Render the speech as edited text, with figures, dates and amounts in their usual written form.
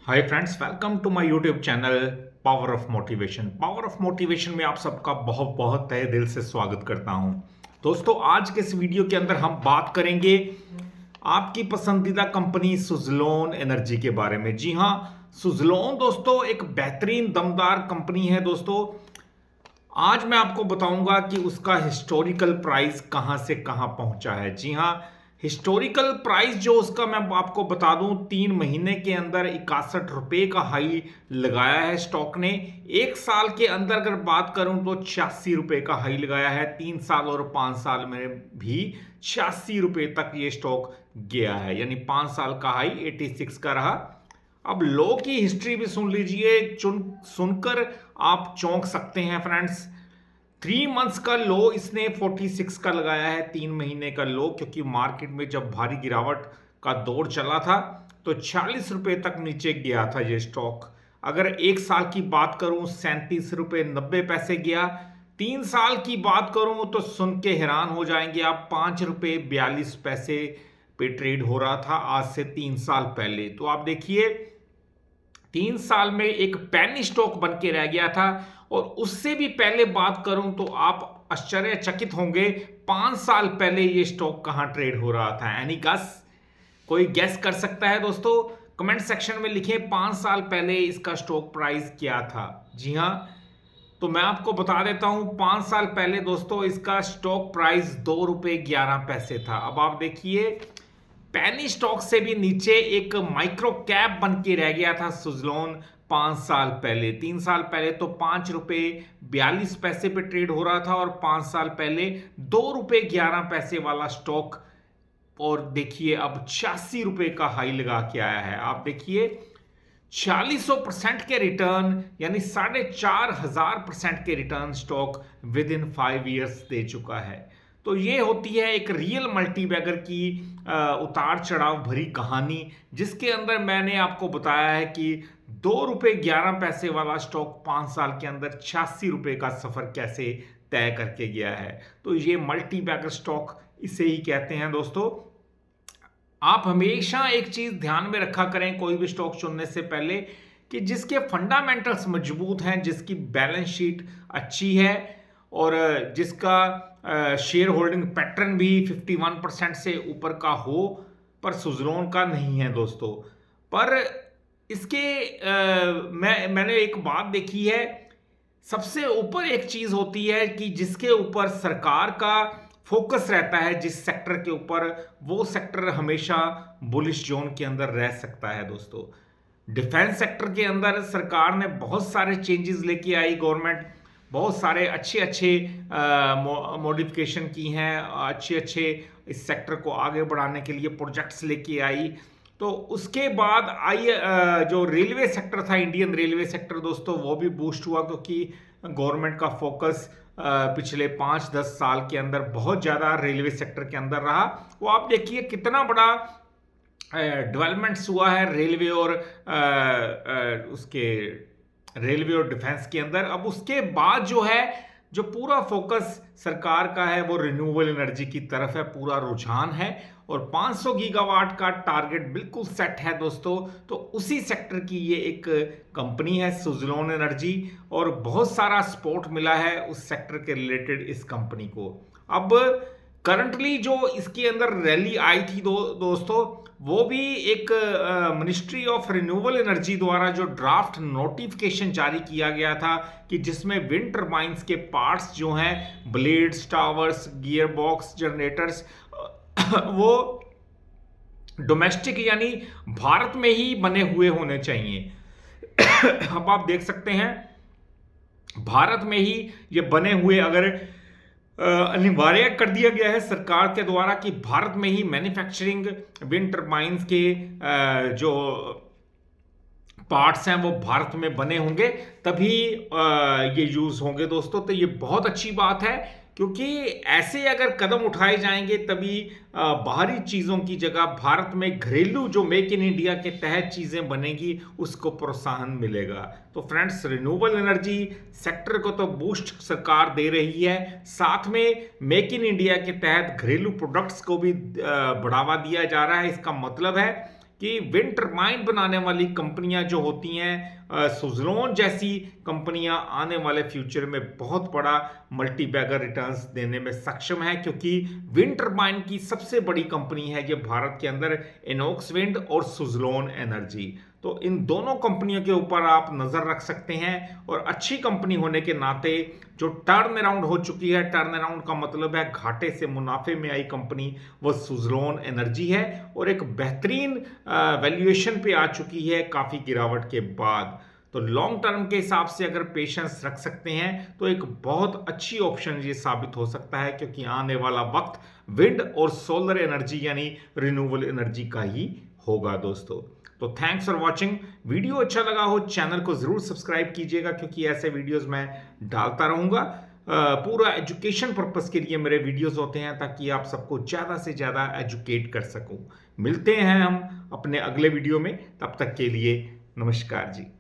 Hi friends, welcome to my YouTube channel power of motivation. Power of motivation में आप सबका बहुत बहुत तहे दिल से स्वागत करता हूं। दोस्तों, आज के इस वीडियो के अंदर हम बात करेंगे आपकी पसंदीदा कंपनी सुज़लोन एनर्जी के बारे में। जी हां, सुज़लोन दोस्तों एक बेहतरीन दमदार कंपनी है। दोस्तों, आज मैं आपको बताऊंगा कि उसका हिस्टोरिकल प्राइस कहां से कहां पहुंचा है। जी हां, हिस्टोरिकल प्राइस जो उसका मैं आपको बता दूं, 3 महीने के अंदर 61 रुपए का हाई लगाया है स्टॉक ने। एक साल के अंदर अगर बात करूं तो 86 रुपए का हाई लगाया है। 3 साल और 5 साल में भी 86 रुपए तक ये स्टॉक गया है, यानी 5 साल का हाई 86 का रहा। अब लो की हिस्ट्री भी सुन लीजिए, सुनकर आप चौंक सकते हैं फ्रेंड्स। 3 मंथ्स का लो इसने 46 का लगाया है, 3 महीने का लो, क्योंकि मार्केट में जब भारी गिरावट का दौर चला था तो 40 रुपए तक नीचे गया था ये स्टॉक। अगर एक साल की बात करूं 37 रुपए 90 पैसे गया। 3 साल की बात करूं तो सुन के हैरान हो जाएंगे आप, 5 रुपए 42 पैसे पे ट्रेड हो रहा था आज से 3 साल पहले। तो आप देखिए, 3 साल में एक पैनी स्टॉक बन के रह गया था। और उससे भी पहले बात करूं तो आप आश्चर्यचकित होंगे, 5 साल पहले ये स्टॉक कहां ट्रेड हो रहा था। एनी गस? कोई गैस कर सकता है दोस्तों? कमेंट सेक्शन में लिखें 5 साल पहले इसका स्टॉक प्राइस क्या था। जी हां, तो मैं आपको बता देता हूं, 5 साल पहले दोस्तों इसका स्टॉक प्राइस 2 रुपए 11 पैसे था। अब आप देखिए, पैनी स्टॉक से भी नीचे एक माइक्रो कैप बन के रह गया था सुज़लोन 5 साल पहले। 3 साल पहले तो 5 रुपए 42 पैसे पे ट्रेड हो रहा था, और 5 साल पहले 2 रुपए 11 पैसे वाला स्टॉक। और देखिए अब 86 रुपए का हाई लगा के आया है। आप देखिए, 40% के रिटर्न, यानी 4,500% के return stock with in 5 years they चुका है। तो ये होती है एक रियल मल्टीबैगर की उतार चढ़ाव भरी कहानी, जिसके अंदर मैंने आपको बताया है कि 2 रुपए 11 पैसे वाला स्टॉक 5 साल के अंदर 86 रुपए का सफर कैसे तय करके गया है। तो ये मल्टीबैगर स्टॉक इसे ही कहते हैं। दोस्तों, आप हमेशा एक चीज ध्यान में रखा करें कोई भी स्टॉक चुनने से पहले, कि जिसके फंडामेंटल्स मजबूत हैं, जिसकी बैलेंस शीट अच्छी है, और जिसका शेयर होल्डिंग पैटर्न भी 51% से ऊपर का हो। पर सुज़लोन का नहीं है दोस्तों। पर इसके मैंने एक बात देखी है, सबसे ऊपर एक चीज होती है कि जिसके ऊपर सरकार का फोकस रहता है, जिस सेक्टर के ऊपर, वो सेक्टर हमेशा बुलिश जोन के अंदर रह सकता है। दोस्तों, डिफेंस सेक्टर के अंदर सरकार ने बहुत सारे चेंजेस लेके आई, गवर्नमेंट बहुत सारे अच्छे अच्छे मॉडिफिकेशन की हैं, अच्छे अच्छे इस सेक्टर को आगे बढ़ाने के लिए प्रोजेक्ट्स लेके आई। तो उसके बाद आई जो रेलवे सेक्टर था, इंडियन रेलवे सेक्टर दोस्तों, वो भी बूस्ट हुआ, क्योंकि गवर्नमेंट का फोकस पिछले 5-10 साल के अंदर बहुत ज़्यादा रेलवे सेक्टर के अंदर रहा। वो आप देखिए कितना बड़ा डेवलपमेंट्स हुआ है रेलवे और उसके रेलवे और डिफेंस के अंदर। अब उसके बाद जो पूरा फोकस सरकार का है वो रिन्यूएबल एनर्जी की तरफ है, पूरा रुझान है, और 500 गीगावाट का टारगेट बिल्कुल सेट है दोस्तों। तो उसी सेक्टर की ये एक कंपनी है सुज़लोन एनर्जी, और बहुत सारा सपोर्ट मिला है उस सेक्टर के रिलेटेड इस कंपनी को। अब करंटली जो इसके अंदर रैली आई थी दोस्तों, वो भी एक मिनिस्ट्री ऑफ रिन्यूएबल एनर्जी द्वारा जो ड्राफ्ट नोटिफिकेशन जारी किया गया था, कि जिसमें विंड टर्बाइंस के पार्ट्स जो हैं, blades, towers, gear box, generators, वो डोमेस्टिक यानी भारत में ही बने हुए होने चाहिए। अब आप देख सकते हैं, भारत में ही ये बने हुए अगर अनिवार्य कर दिया गया है सरकार के द्वारा कि भारत में ही मैन्युफैक्चरिंग विंड टर्बाइंस के जो पार्ट्स हैं वो भारत में बने होंगे, तभी ये यूज होंगे दोस्तों। तो ये बहुत अच्छी बात है, क्योंकि ऐसे अगर कदम उठाए जाएंगे तभी बाहरी चीज़ों की जगह भारत में घरेलू जो मेक इन इंडिया के तहत चीज़ें बनेगी, उसको प्रोत्साहन मिलेगा। तो फ्रेंड्स, रिन्यूएबल एनर्जी सेक्टर को तो बूस्ट सरकार दे रही है, साथ में मेक इन इंडिया के तहत घरेलू प्रोडक्ट्स को भी बढ़ावा दिया जा रहा है। इसका मतलब है कि विंड टरबाइन बनाने वाली कंपनियां जो होती हैं, सुज़लोन जैसी कंपनियां आने वाले फ्यूचर में बहुत बड़ा मल्टी बैगर रिटर्न्स देने में सक्षम है, क्योंकि विंड टरबाइन की सबसे बड़ी कंपनी है ये भारत के अंदर इनॉक्स विंड और सुज़लोन एनर्जी। तो इन दोनों कंपनियों के ऊपर आप नज़र रख सकते हैं, और अच्छी कंपनी होने के नाते जो टर्न अराउंड हो चुकी है, टर्न अराउंड का मतलब है घाटे से मुनाफे में आई कंपनी, वो सुज़लोन एनर्जी है, और एक बेहतरीन वैल्यूएशन पे आ चुकी है काफ़ी गिरावट के बाद। तो लॉन्ग टर्म के हिसाब से अगर पेशेंस रख सकते हैं तो एक बहुत अच्छी ऑप्शन ये साबित हो सकता है, क्योंकि आने वाला वक्त विंड और सोलर एनर्जी यानी रिन्यूएबल एनर्जी का ही होगा दोस्तों। तो थैंक्स फॉर वॉचिंग। वीडियो अच्छा लगा हो चैनल को जरूर सब्सक्राइब कीजिएगा, क्योंकि ऐसे वीडियोस मैं डालता रहूंगा। पूरा एजुकेशन पर्पस के लिए मेरे वीडियोस होते हैं, ताकि आप सबको ज़्यादा से ज़्यादा एजुकेट कर सकूं। मिलते हैं हम अपने अगले वीडियो में, तब तक के लिए नमस्कार जी।